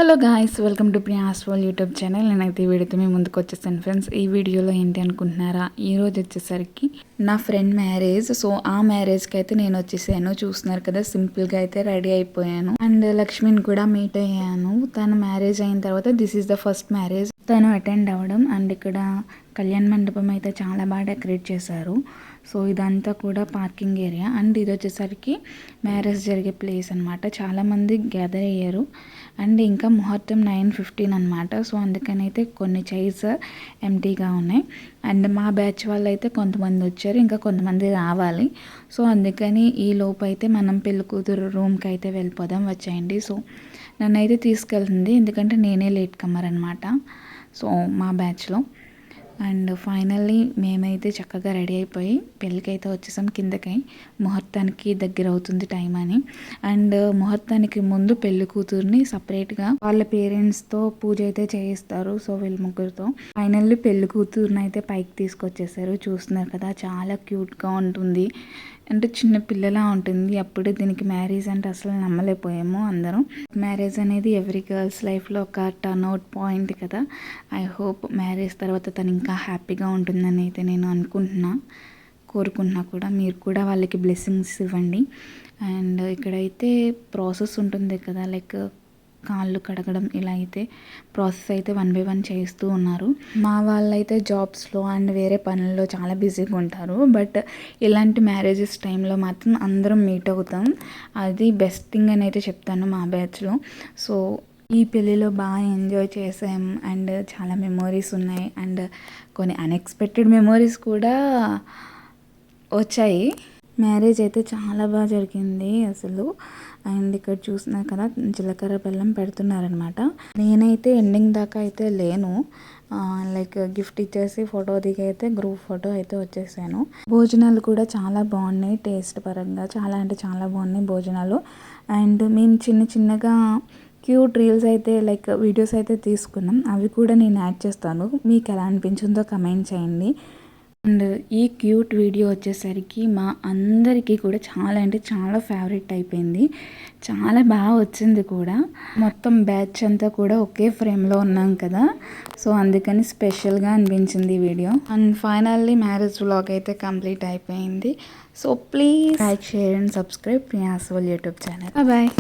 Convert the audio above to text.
Hello guys, welcome to Priya's world YouTube channel. నేనైతే ఈ వీడియోతో మీ ముందుకు వచ్చేసాను ఫ్రెండ్స్. ఈ వీడియోలో ఏంటి అనుకుంటున్నారా, ఈరోజు వచ్చేసరికి నా ఫ్రెండ్ మ్యారేజ్. సో ఆ మ్యారేజ్కి అయితే నేను వచ్చేసాను. చూస్తున్నారు కదా, సింపుల్గా అయితే రెడీ అయిపోయాను. అండ్ లక్ష్మిని కూడా మీట్ అయ్యాను. తన మ్యారేజ్ అయిన తర్వాత this is the first marriage తను అటెండ్ అవ్వడం. అండ్ ఇక్కడ కళ్యాణ మండపం అయితే చాలా బాగా డెకరేట్ చేశారు. సో ఇదంతా కూడా పార్కింగ్ ఏరియా. అండ్ ఇది వచ్చేసరికి మ్యారేజ్ జరిగే ప్లేస్ అనమాట. చాలామంది గ్యాదర్ అయ్యారు. అండ్ ఇంకా ముహూర్తం 9:15 అనమాట. సో అందుకని అయితే కొన్ని చైర్స్ ఎంటీగా ఉన్నాయి. అండ్ మా బ్యాచ్ వాళ్ళు అయితే కొంతమంది వచ్చారు, ఇంకా కొంతమంది రావాలి. సో అందుకని ఈ లోపు అయితే మనం పెళ్లి కూతురు రూమ్కి అయితే వెళ్ళిపోదాం, వచ్చేయండి. సో నన్ను అయితే తీసుకెళ్తుంది, ఎందుకంటే నేనే లేట్ కమ్మర్ అనమాట. సో మా బ్యాచ్లో. అండ్ ఫైనల్లీ మేమైతే చక్కగా రెడీ అయిపోయి పెళ్ళికి అయితే వచ్చేసాం కిందకి. ముహూర్తానికి దగ్గర అవుతుంది టైం అని. అండ్ ముహూర్తానికి ముందు పెళ్లి కూతుర్ని సపరేట్గా వాళ్ళ పేరెంట్స్తో పూజ అయితే చేయిస్తారు. సో వీళ్ళ ముగ్గురితో ఫైనల్లీ పెళ్లి కూతుర్ని అయితే పైకి తీసుకొచ్చేసారు. చూస్తున్నారు కదా, చాలా క్యూట్గా ఉంటుంది. అంటే చిన్న పిల్లలా ఉంటుంది. అప్పుడే దీనికి మ్యారేజ్ అంటే అసలు నమ్మలేకపోయాము అందరం. మ్యారేజ్ అనేది ఎవ్రీ గర్ల్స్ లైఫ్లో ఒక టర్న్ అవుట్ పాయింట్ కదా. ఐ హోప్ మ్యారేజ్ తర్వాత తను ఇంకా హ్యాపీగా ఉంటుందని అయితే నేను కోరుకుంటున్నా కూడా. మీరు కూడా వాళ్ళకి బ్లెస్సింగ్స్ ఇవ్వండి. అండ్ ఇక్కడైతే ప్రాసెస్ ఉంటుంది కదా, లైక్ కాళ్ళు కడగడం, ఇలా అయితే ప్రాసెస్ అయితే 1 by 1 చేస్తూ ఉన్నారు. మా వాళ్ళైతే జాబ్స్లో అండ్ వేరే పనుల్లో చాలా బిజీగా ఉంటారు. బట్ ఇలాంటి మ్యారేజెస్ టైంలో మాత్రం అందరం మీట్ అవుతాం. అది బెస్ట్ థింగ్ అని అయితే చెప్తాను మా బ్యాచ్లో. సో ఈ పెళ్ళిలో బాగా ఎంజాయ్ చేసాం. అండ్ చాలా మెమోరీస్ ఉన్నాయి. అండ్ కొన్ని అన్ఎక్స్పెక్టెడ్ మెమోరీస్ కూడా వచ్చాయి. మ్యారేజ్ అయితే చాలా బాగా జరిగింది అసలు. అండ్ ఇక్కడ చూస్తున్నారు కదా, జీలకర్ర బెల్లం పెడుతున్నారనమాట. నేనైతే ఎండింగ్ దాకా అయితే లేను. లైక్ గిఫ్ట్ ఇచ్చేసి ఫోటో దిగి అయితే గ్రూప్ ఫోటో అయితే వచ్చేసాను. భోజనాలు కూడా చాలా బాగున్నాయి, టేస్ట్ పరంగా చాలా అంటే చాలా బాగున్నాయి భోజనాలు. అండ్ మేము చిన్నగా క్యూట్ రీల్స్ అయితే లైక్ వీడియోస్ అయితే తీసుకున్నాం. అవి కూడా నేను యాడ్ చేస్తాను. మీకు ఎలా అనిపించిందో కమెంట్ చేయండి. అండ్ ఈ క్యూట్ వీడియో వచ్చేసరికి మా అందరికీ కూడా చాలా అంటే చాలా ఫేవరెట్ అయిపోయింది. చాలా బాగా వచ్చింది కూడా. మొత్తం బ్యాచ్ అంతా కూడా ఒకే ఫ్రేమ్లో ఉన్నాం కదా. సో అందుకని స్పెషల్గా అనిపించింది ఈ video. And finally marriage vlog అయితే కంప్లీట్ అయిపోయింది. So please like, share and subscribe Priya's world YouTube channel. Bye.